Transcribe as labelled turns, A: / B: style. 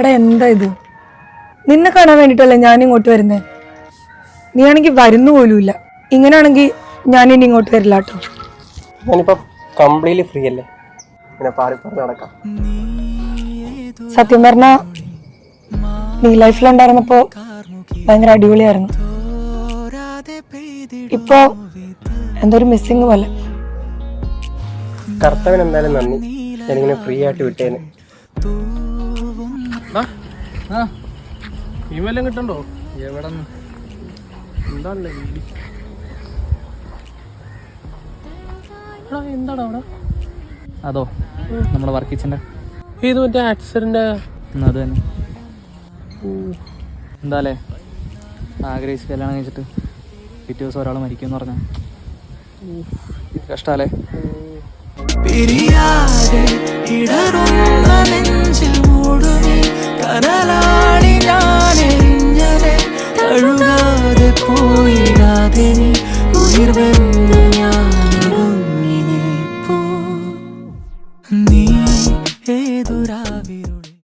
A: എടാ എന്താ ഇത്? നിന്നെ കാണാൻ വേണ്ടിട്ടല്ലേ ഞാൻ ഇങ്ങോട്ട് വരുന്നേ. നീ ആണെങ്കിൽ വരുന്നു പോലുമില്ല. ഇങ്ങനെയാണെങ്കിൽ ഞാൻ ഇനി ഇങ്ങോട്ട് വരില്ല കേട്ടോ.
B: ഞാനിപ്പോ കംപ്ലീറ്റ്ലി ഫ്രീ അല്ലേ, പിന്നെ പാറി നടക്കാം.
A: സത്യം പറഞ്ഞ നീ ലൈഫിലുണ്ടായിരുന്നപ്പോ ഭയങ്കര അടിപൊളിയായിരുന്നു. ഇപ്പോ എന്തൊരു മിസ്സിങ് പോലെ.
B: കർത്തവൻ എന്തായാലും നന്ദി, ഞാനിങ്ങനെ ഫ്രീ ആയിട്ട് വിട്ടേന്. ഇമെല്ലാം കിട്ടണ്ടോ? എവിടെ എന്താടാ അവിടെ?
C: അതോ നമ്മുടെ വർക്ക് കിച്ചൻ്റെ
B: ഇത് മറ്റേ ആക്സിഡന്റ്
C: അത് തന്നെ. എന്താല്ലേ ആഗ്രഹിച്ച് കല്യാണം കഴിച്ചിട്ട് പിറ്റേ ദിവസം ഒരാൾ മരിക്കുമെന്ന് പറഞ്ഞാൽ കഷ്ടല്ലേ.
D: പോയിടാതെ ഉയർവെന്ന്